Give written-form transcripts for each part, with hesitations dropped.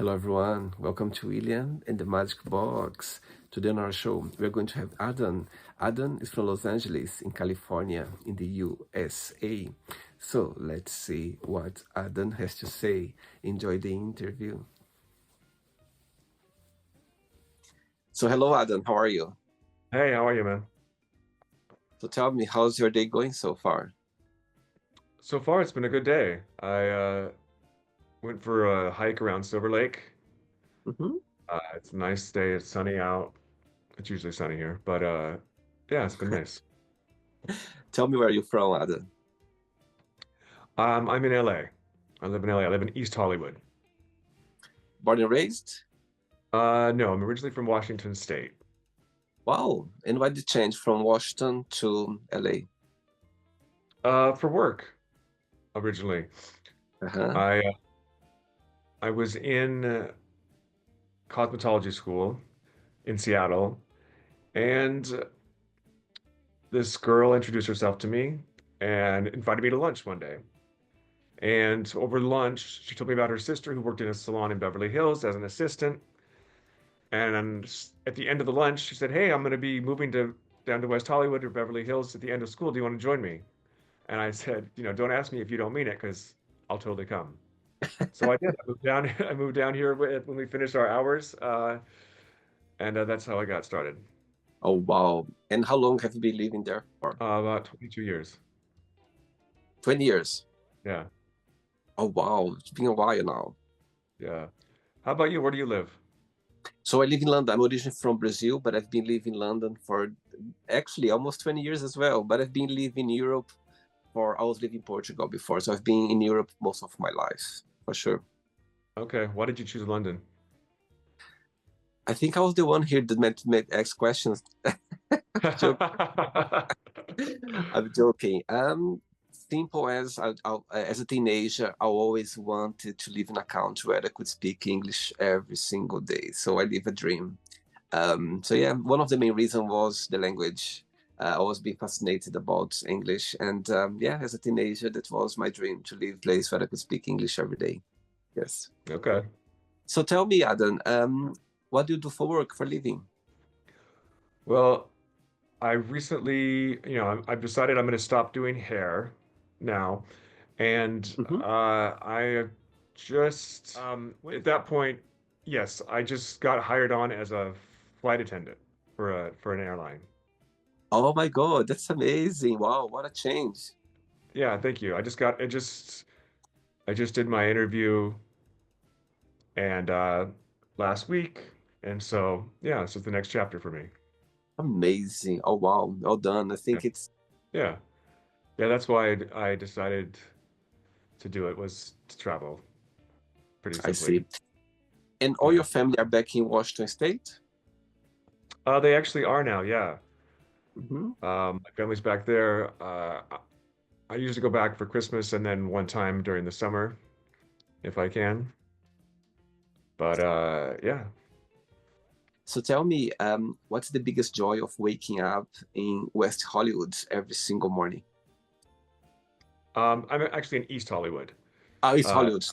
Hello, everyone. Welcome to William and the Magic Box. Today on our show, we're going to have Adam. Adam is from Los Angeles, in California, in the USA. So let's see what Adam has to say. Enjoy the interview. So, hello, Adam. How are you? Hey, how are you, man? So, tell me, how's your day going so far? So far, it's been a good day. I went for a hike around Silver Lake. Hmm. It's a nice day. It's sunny out. It's usually sunny here, but yeah, it's been nice. Tell me where you're from, Adam. I'm in LA. I live in LA. I live in East Hollywood. Born and raised? No, I'm originally from Washington State. Wow. And why did you change from Washington to LA? For work originally. Uh-huh. I was in cosmetology school in Seattle, and this girl introduced herself to me and invited me to lunch one day. And over lunch, she told me about her sister who worked in a salon in Beverly Hills as an assistant. And at the end of the lunch, she said, "Hey, I'm going to be moving to down to West Hollywood or Beverly Hills at the end of school. Do you want to join me?" And I said, "Don't ask me if you don't mean it, because I'll totally come." So I did. I moved down. I moved down here when we finished our hours, and that's how I got started. Oh, wow. And how long have you been living there for? About 22 years. 20 years. Yeah, Oh, wow. It's been a while now. yeah. How about you? Where do you live? So I live in London. I'm originally from Brazil, but I've been living in London for actually almost 20 years as well. But I've been living in Europe I was living in Portugal before. So I've been in Europe most of my life, for sure. Okay. Why did you choose London? I think I was the one here that meant to make ask questions. Joke. I'm joking. Simple as as a teenager, I always wanted to live in a country where I could speak English every single day. So I live a dream. So yeah, one of the main reasons was the language. I was being fascinated about English, and yeah, as a teenager, that was my dream to live a place where I could speak English every day. Yes. Okay. So tell me, Adam, what do you do for work for living? Well, I recently, I've decided I'm going to stop doing hair now. And Hmm. I just, at that point, yes, I just got hired on as a flight attendant for an airline. Oh my God, that's amazing! Wow, what a change! Yeah, thank you. I just did my interview and last week. And so, yeah, this is the next chapter for me. Amazing! Oh wow, well done. I Yeah. think it's. Yeah. Yeah, that's why I decided to do it, was to travel pretty I simply. see. And all Yeah. your family are back in Washington State? They actually are now, yeah. Hmm. My family's back there. I usually go back for Christmas and then one time during the summer if I can. But yeah. So tell me, what's the biggest joy of waking up in West Hollywood every single morning? I'm actually in East Hollywood. Oh, it's Uh, Hollywood.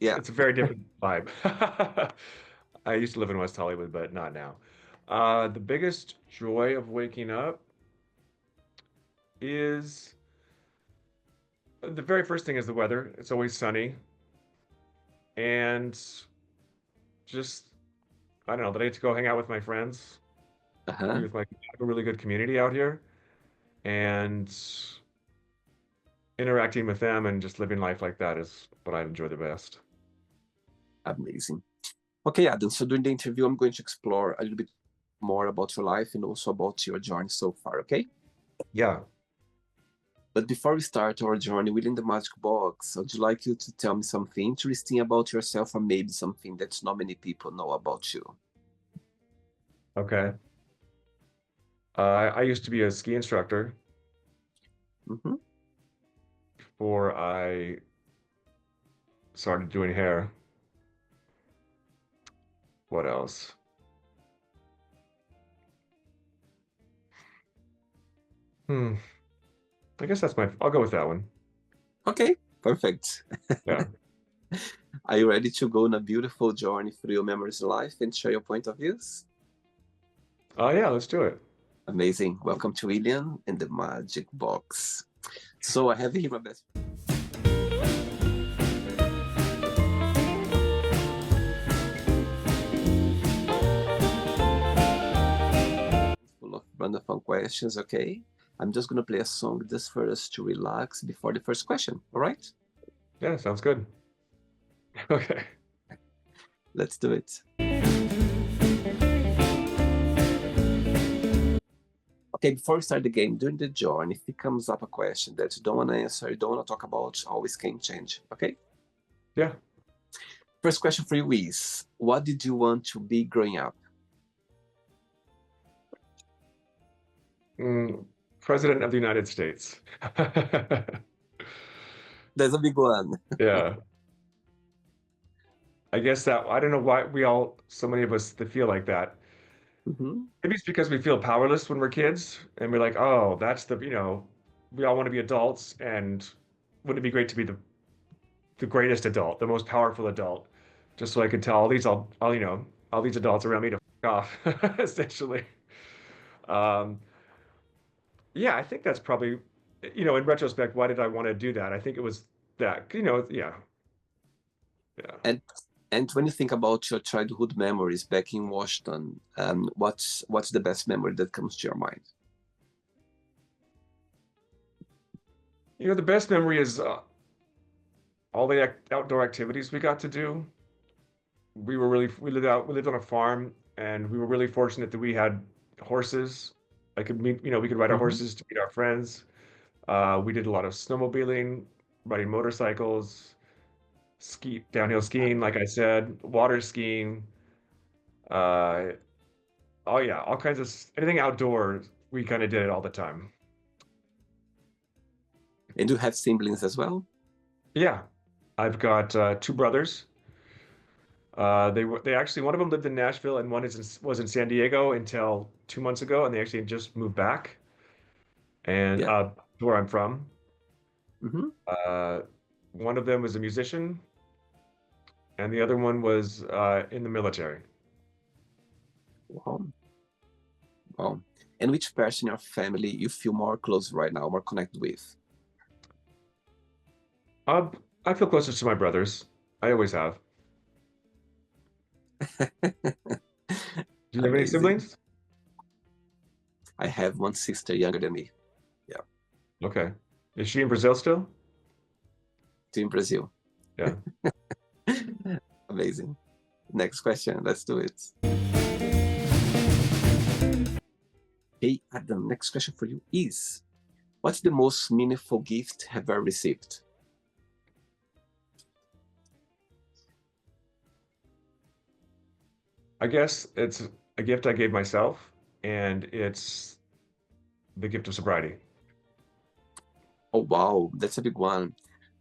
Yeah. it's a very different vibe. I used to live in West Hollywood, but not now. The biggest joy of waking up is the very first thing is the weather. It's always sunny. And just, I don't know, that I get to go hang out with my friends, be Uh-huh. with my, I have a really good community out here, and interacting with them and just living life like that is what I enjoy the best. Amazing. Okay, Adam. So during the interview, I'm going to explore a little bit more about your life and also about your journey so far, okay? Yeah. But before we start our journey within the magic box, I'd like you to tell me something interesting about yourself or maybe something that not many people know about you. Okay. I used to be a ski instructor Hmm. before I started doing hair. What else? Hmm. I'll go with that one. Okay, perfect. Yeah. Are you ready to go on a beautiful journey through your memories in life and share your point of views? Oh yeah, let's do it. Amazing. Welcome to William and the Magic Box. So I have here my best full of random fun questions, okay? I'm just gonna play a song just for us to relax before the first question, all right? Yeah, sounds good. Okay. Let's do it. Okay, before we start the game, during the journey, if it comes up a question that you don't want to answer, you don't want to talk about, always can change, okay? Yeah. First question for you is, what did you want to be growing up? President of the United States. There's a big one. Yeah. I guess that I don't know why so many of us that feel like that. Mhm. Maybe it's because we feel powerless when we're kids and we're like, oh, that's we all want to be adults and wouldn't it be great to be the greatest adult, the most powerful adult, just so I could tell all these adults around me to f off, essentially. Um, yeah, I think that's probably, in retrospect, why did I want to do that? I think it was that, yeah, yeah. And and when you think about your childhood memories back in Washington, what's the best memory that comes to your mind? The best memory is all the outdoor activities we got to do. We lived on a farm, and we were really fortunate that we had horses. We could ride our Mhm. horses to meet our friends. We did a lot of snowmobiling, riding motorcycles, downhill skiing, like I said, water skiing. Uh, oh yeah, all kinds of anything outdoors. We kind of did it all the time. And do you have siblings as well? Yeah, I've got two brothers. They actually one of them lived in Nashville and was in San Diego until 2 months ago, and they actually just moved back and Yeah. to where I'm from. Hmm. Uh, one of them was a musician, and the other one was in the military. Wow. Wow. And which person in your family you feel more close right now, more connected with? Uh, I feel closer to my brothers. I always have. Do you have any Amazing. siblings? I have one sister younger than me. Yeah, Okay. Is she in Brazil still? two in Brazil. Yeah. Amazing. Next question. Let's do it. Hey, Adam, next question for you is, what's the most meaningful gift have ever received? I guess it's a gift I gave myself, and it's the gift of sobriety. Oh, wow, that's a big one.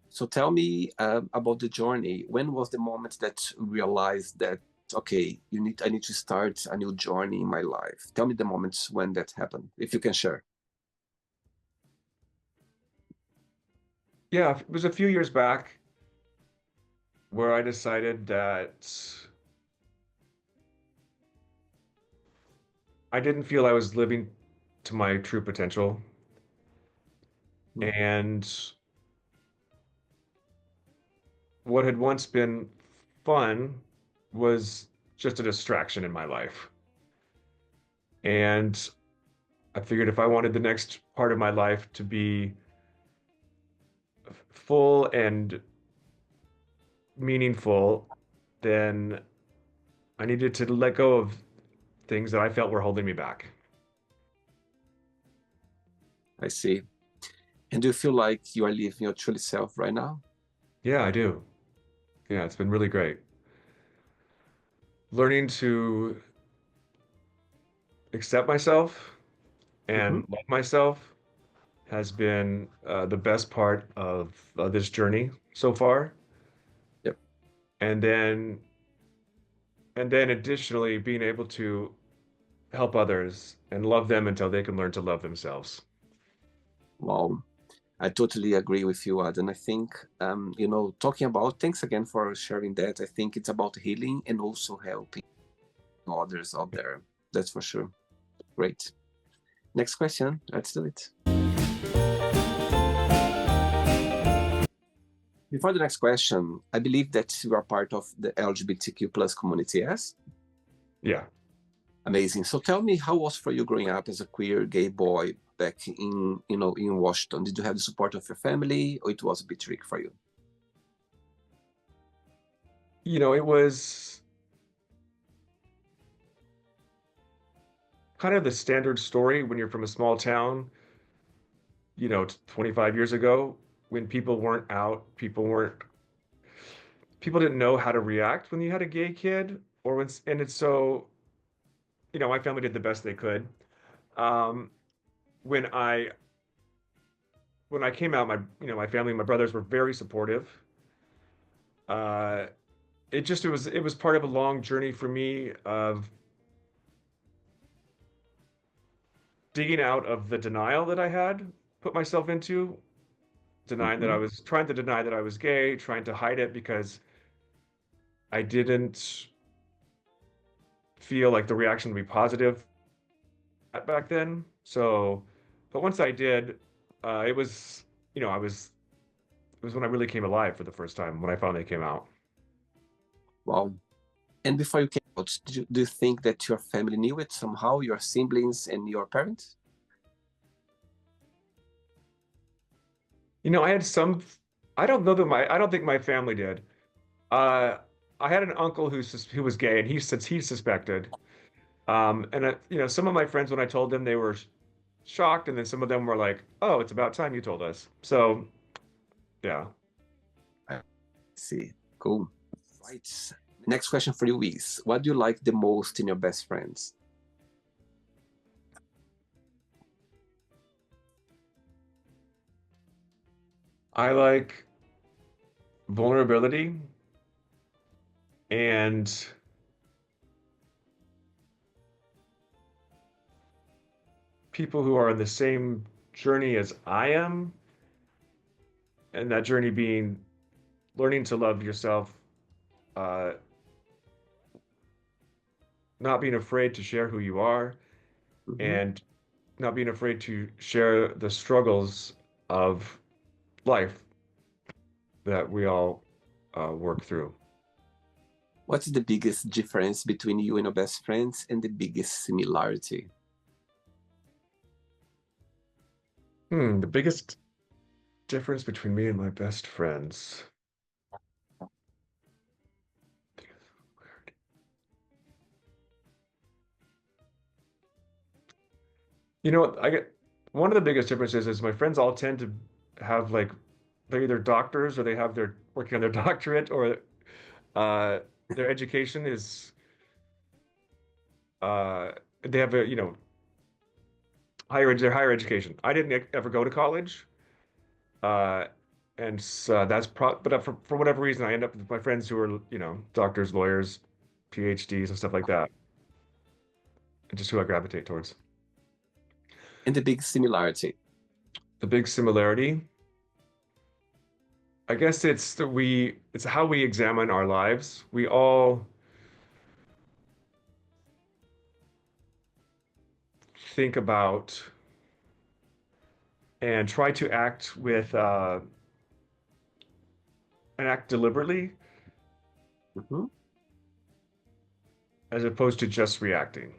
So tell me about the journey. When was the moment that you realized that, okay, I need to start a new journey in my life? Tell me the moments when that happened, if you can share. Yeah, it was a few years back where I decided that I didn't feel I was living to my true potential. Mhm. And what had once been fun was just a distraction in my life. And I figured if I wanted the next part of my life to be full and meaningful, then I needed to let go of things that I felt were holding me back. I see. And do you feel like you are living your true self right now? Yeah, I do. Yeah, it's been really great. Learning to accept myself Hmm. and love myself has been the best part of this journey so far. Yep. And then, additionally, being able to help others and love them until they can learn to love themselves. Wow. I totally agree with you, Adam. I think, talking about, thanks again for sharing that. I think it's about healing and also helping others out there. That's for sure. Great. Next question. Let's do it. Before the next question, I believe that you are part of the LGBTQ plus community, yes? Yeah. Amazing. So tell me, how was for you growing up as a queer gay boy back in Washington? Did you have the support of your family, or it was a bit tricky for you? It was kind of the standard story when you're from a small town, 25 years ago, when people weren't out, people didn't know how to react when you had a gay kid, and it's so, my family did the best they could. Um, when I came out, my family, my brothers were very supportive. Uh, it was part of a long journey for me of digging out of the denial that I had put myself into, denying that I was trying to deny that I was gay, trying to hide it because I didn't feel like the reaction would be positive back then. So, but once I did, it was, it was when I really came alive for the first time, when I finally came out. Wow. And before you came out, do you think that your family knew it somehow, your siblings and your parents? I had some, I don't know that I don't think my family did. Uh, I had an uncle who was gay, and he suspected. And some of my friends, when I told them, they were shocked, and then some of them were like, "Oh, it's about time you told us." So, yeah. I see. Cool. Right. Next question for you is, what do you like the most in your best friends? I like vulnerability and people who are on the same journey as I am, and that journey being learning to love yourself, uh, not being afraid to share who you are, and not being afraid to share the struggles of life that we all work through. What's the biggest difference between you and your best friends, and the biggest similarity? The biggest difference between me and my best friends. What I get one of the biggest differences is my friends all tend to have like they're either doctors or they're working on their doctorate, or uh, their education is uh, they have their higher education. I didn't ever go to college, uh, and so but for whatever reason I end up with my friends who are doctors, lawyers, PhDs, and stuff like that, and just who I gravitate towards. And the big similarity? The big similarity, I guess it's how we examine our lives. We all think about and try to act and act deliberately, as opposed to just reacting.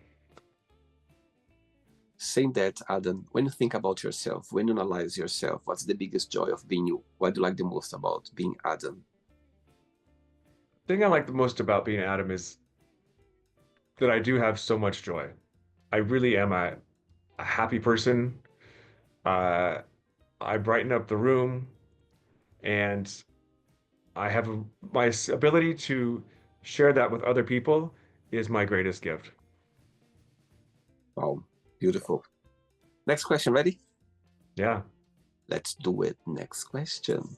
Saying that, Adam, when you think about yourself, when you analyze yourself, what's the biggest joy of being you? What do you like the most about being Adam? The thing I like the most about being Adam is that I do have so much joy. I really am a happy person. I brighten up the room, and I have my ability to share that with other people is my greatest gift. Wow, beautiful. Next question, ready? Yeah. Let's do it. Next question.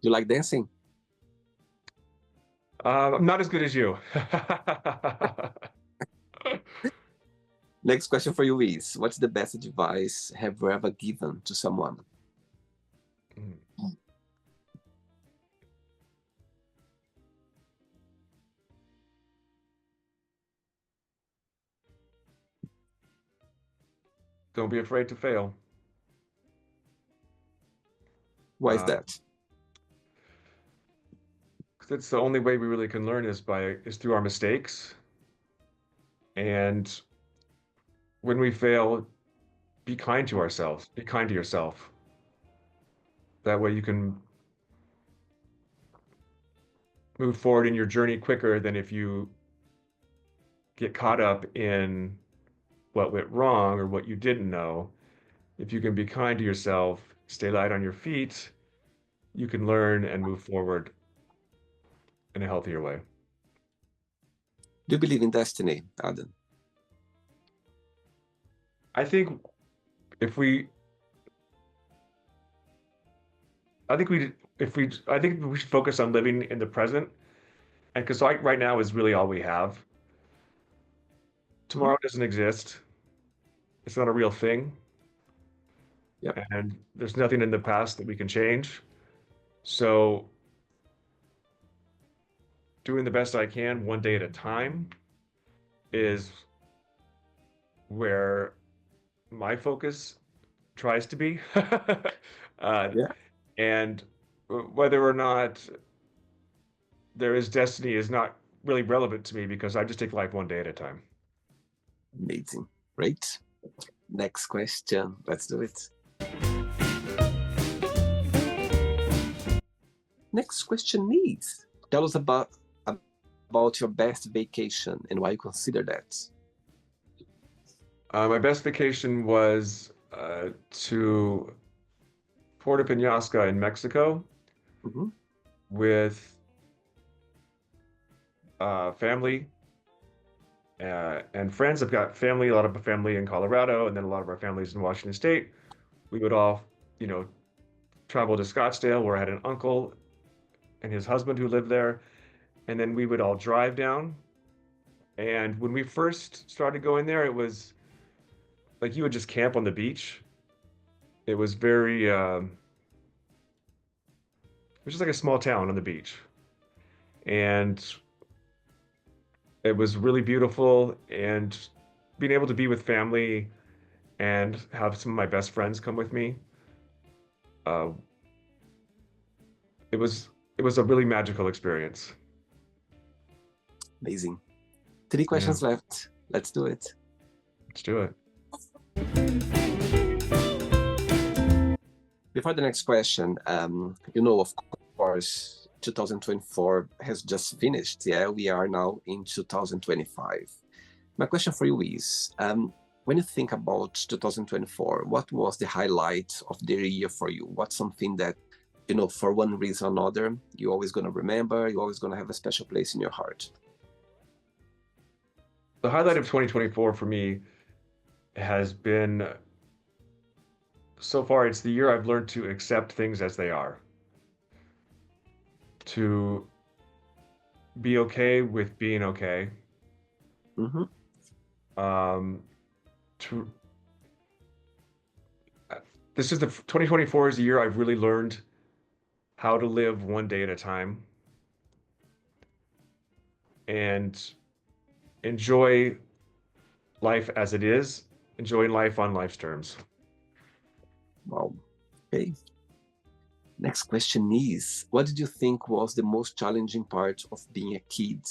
You like dancing? I'm not as good as you. Next question for you is, what's the best advice have you ever given to someone? Mm. Don't be afraid to fail. Why is that? Because it's the only way we really can learn is through our mistakes. And when we fail, be kind to ourselves. Be kind to yourself. That way you can move forward in your journey quicker than if you get caught up in what went wrong or what you didn't know. If you can be kind to yourself, stay light on your feet, you can learn and move forward in a healthier way. Do you believe in destiny, Adam? I think if we, I think we should focus on living in the present, and because right now is really all we have. Tomorrow doesn't exist. It's not a real thing. Yep. And there's nothing in the past that we can change. So doing the best I can one day at a time is where my focus tries to be. Yeah. And whether or not there is destiny is not really relevant to me because I just take life one day at a time. Amazing. Great. Next question. Let's do it. Next question is, tell us about your best vacation and why you consider that. My best vacation was to Puerto Penasco in Mexico with family and friends. I've got family, a lot of family in Colorado, and then a lot of our families in Washington State. We would all, travel to Scottsdale where I had an uncle and his husband who lived there. And then we would all drive down. And when we first started going there, it was like you would just camp on the beach. It was very, it was just like a small town on the beach. And it was really beautiful. And being able to be with family and have some of my best friends come with me, it was a really magical experience. Amazing. 3 questions left. Let's do it. Let's do it. Before the next question, of course, 2024 has just finished. Yeah, we are now in 2025. My question for you is, when you think about 2024, what was the highlight of the year for you? What's something that, for one reason or another, you're always going to remember, you're always going to have a special place in your heart? The highlight of 2024 for me has been, so far, it's the year I've learned to accept things as they are. To be okay with being okay. This is 2024 is the year I've really learned how to live one day at a time and enjoy life as it is, enjoying life on life's terms. Wow. Okay. Next question is, what did you think was the most challenging part of being a kid?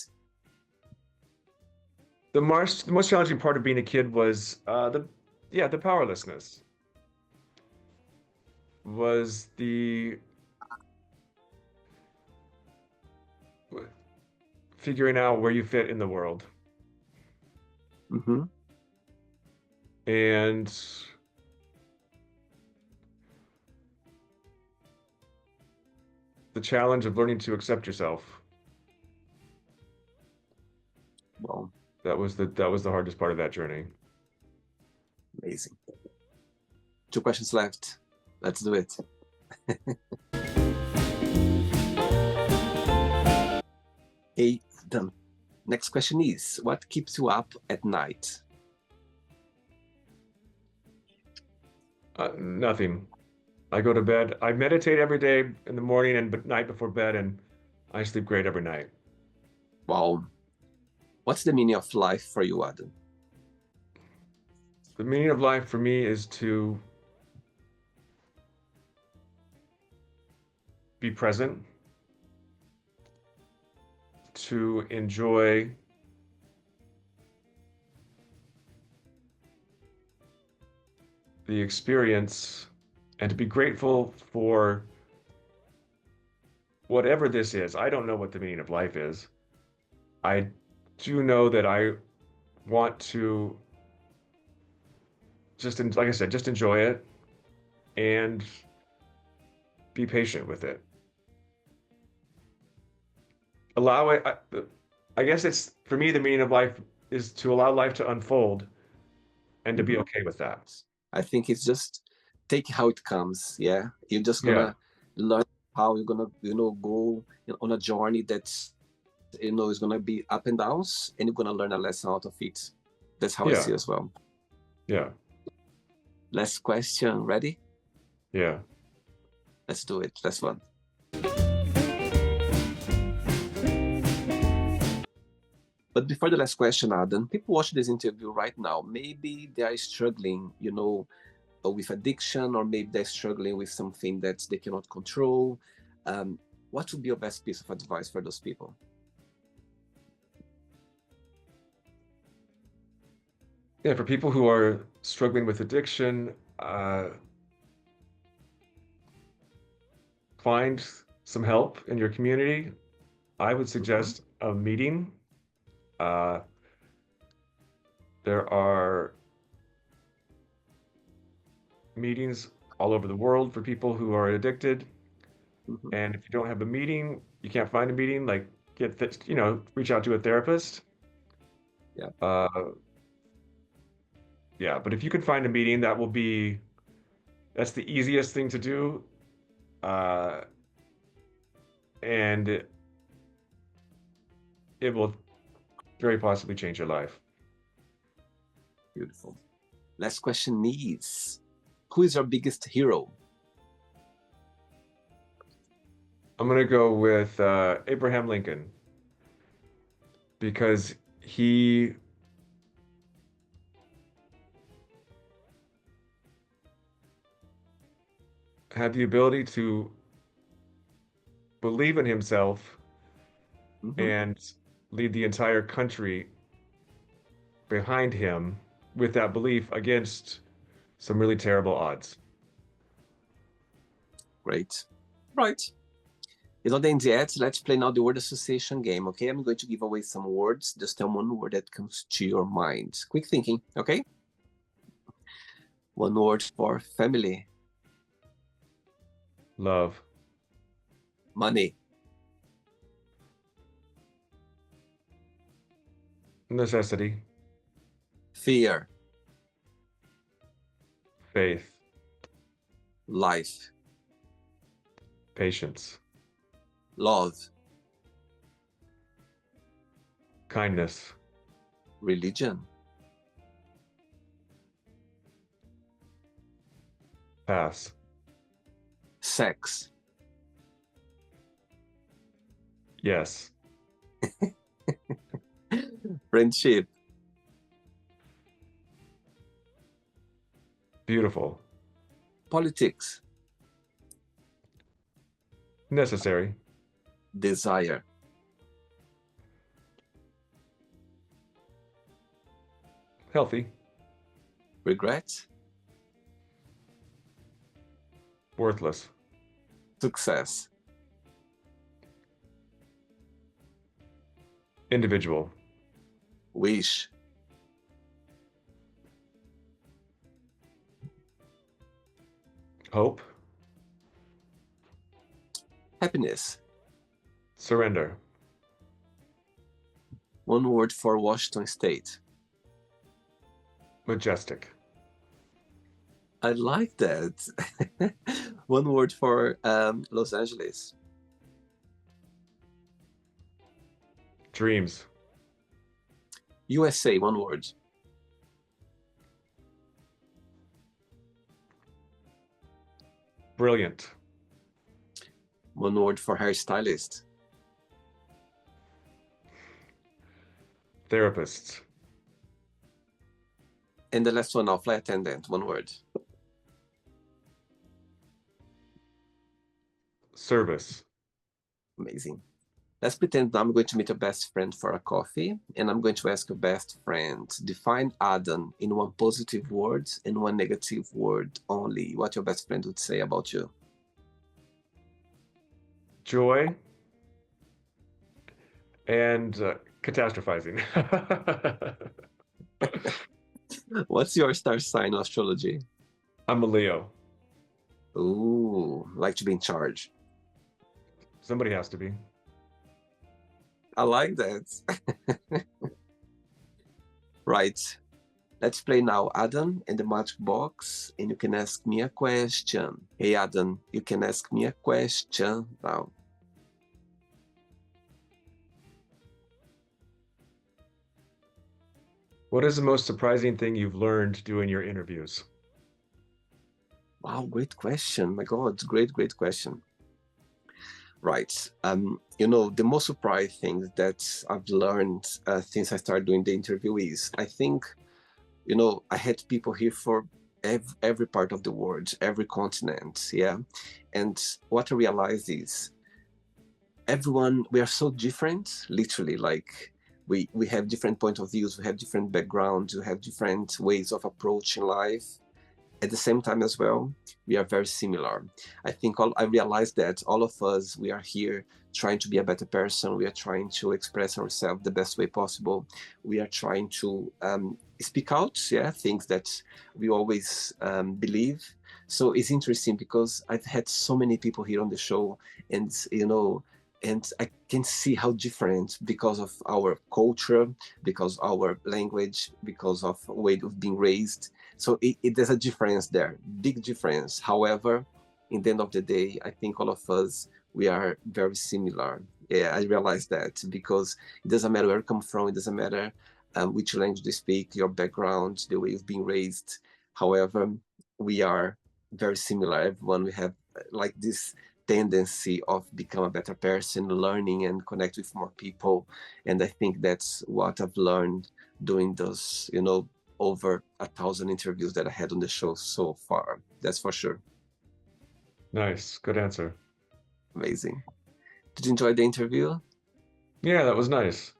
The most challenging part of being a kid was the powerlessness. Was the figuring out where you fit in the world. And the challenge of learning to accept yourself. Well, that was the hardest part of that journey. Amazing. 2 questions left. Let's do it. Okay, done. Next question is, what keeps you up at night? Nothing. I go to bed. I meditate every day in the morning and night before bed, and I sleep great every night. Wow. What's the meaning of life for you, Adam? The meaning of life for me is to be present, to enjoy the experience, and to be grateful for whatever this is. I don't know what the meaning of life is. I do know that I want to just, like I said, just enjoy it and be patient with it. Allow it. I guess it's for me, the meaning of life is to allow life to unfold and to be Mhm. okay with that. I think it's just take how it comes. Yeah, you're just Yeah. gonna learn how you're gonna, go on a journey that's, is gonna be up and downs, and you're gonna learn a lesson out of it. That's how I Yeah. see as well. Yeah. Last question. Ready? Yeah. Let's do it. Last one. But before the last question, Adam, people watching this interview right now, maybe they are struggling, with addiction, or maybe they're struggling with something that they cannot control. Um, what would be your best piece of advice for those people? Yeah. For people who are struggling with addiction, find some help in your community. I would Mm-hmm. suggest a meeting. Uh, there are meetings all over the world for people who are addicted. Mm-hmm. And if you don't have a meeting, you can't find a meeting, like reach out to a therapist. Yeah, Uh, yeah, but if you can find a meeting, that's the easiest thing to do. Uh, and it will very possibly change your life. beautiful. Last question is, who is your biggest hero? I'm gonna go with Abraham Lincoln because he had the ability to believe in himself Mm-hmm. and lead the entire country behind him with that belief against some really terrible odds. Great. Right. It's not the end yet. Let's play now the word association game, okay? I'm going to give away some words. Just tell one word that comes to your mind. Quick thinking, okay? One word for family. Love, Money. necessity, Fear. faith, Life. patience, Love. kindness, Religion. pass, Sex. yes, Friendship. beautiful, Politics. necessary, Desire. healthy, Regret. worthless, Success. individual, Wish. hope, Happiness. surrender, One word for Washington State. majestic, I like that. One word for Los Angeles. dreams, USA, one word. Brilliant. One word for hairstylist. Therapist. And the last one now, flight attendant, one word. Service. Amazing. Let's pretend now I'm going to meet your best friend for a coffee, and I'm going to ask your best friend, define Adam in one positive word and one negative word only. What your best friend would say about you? Joy. And catastrophizing. What's your star sign in astrology? I'm a Leo. Ooh, like to be in charge. Somebody has to be. I like that. Right. Let's play now Adam and the magic box, and you can ask me a question. Hey, Adam, you can ask me a question now. What is the most surprising thing you've learned doing your interviews? Wow, great question. My God, great question. Right. The most surprising thing that I've learned since I started doing the interview is, I think, I had people here for every part of the world, every continent, yeah. And what I realized is, everyone, we are so different, literally, like we have different point of views, we have different backgrounds, we have different ways of approaching life. At the same time as well, we are very similar. I think I realized that all of us, we are here trying to be a better person. We are trying to express ourselves the best way possible. We are trying to speak out, yeah, things that we always believe. So it's interesting because I've had so many people here on the show, and and I can see how different, because of our culture, because our language, because of way of being raised. So there's a difference there, big difference. However, in the end of the day, I think all of us, we are very similar. Yeah, I realized that, because it doesn't matter where you come from, it doesn't matter which language you speak, your background, the way you've been raised. However, we are very similar. Everyone, we have like this tendency of become a better person, learning and connect with more people. And I think that's what I've learned doing those, over 1,000 interviews that I had on the show so far. That's for sure. Nice. Good answer. Amazing. Did you enjoy the interview? Yeah, that was nice.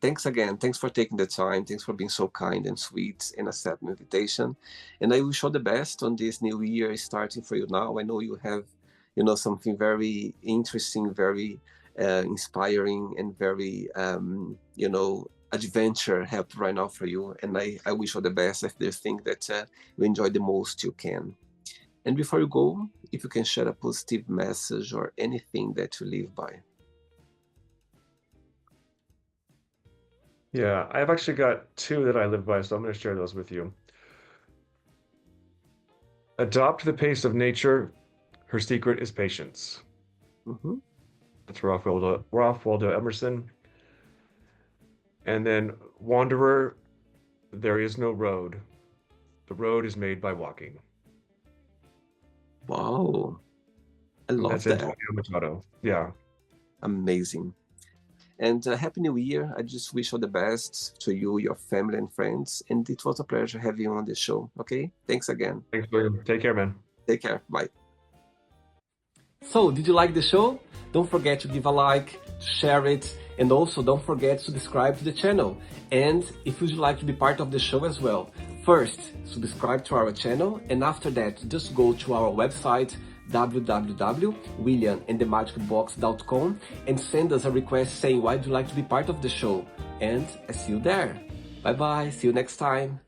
Thanks again. Thanks for taking the time. Thanks for being so kind and sweet and accepting my invitation. And I wish all the best on this new year starting for you now. I know you have, something very interesting, very inspiring, and very, adventure happening right now for you. And I wish all the best. If there's thing that you enjoy the most, you can. And before you go, if you can share a positive message or anything that you live by. Yeah, I've actually got two that I live by, so I'm going to share those with you. Adopt the pace of nature. Her secret is patience. Mm-hmm. That's Ralph Waldo Emerson. And then Wanderer, there is no road. The road is made by walking. Wow. I love That's that. Antonio Machado. Yeah. Amazing. And Happy New Year. I just wish all the best to you, your family, and friends. And it was a pleasure having you on the show. Okay? Thanks again. Thanks, William. Take care, man. Take care. Bye. So, did you like the show? Don't forget to give a like, share it, and also don't forget to subscribe to the channel. And if you'd like to be part of the show as well, first, subscribe to our channel, and after that, just go to our website, www.williamandthemagicbox.com, and send us a request saying why do you like to be part of the show. And I see you there. Bye bye, see you next time.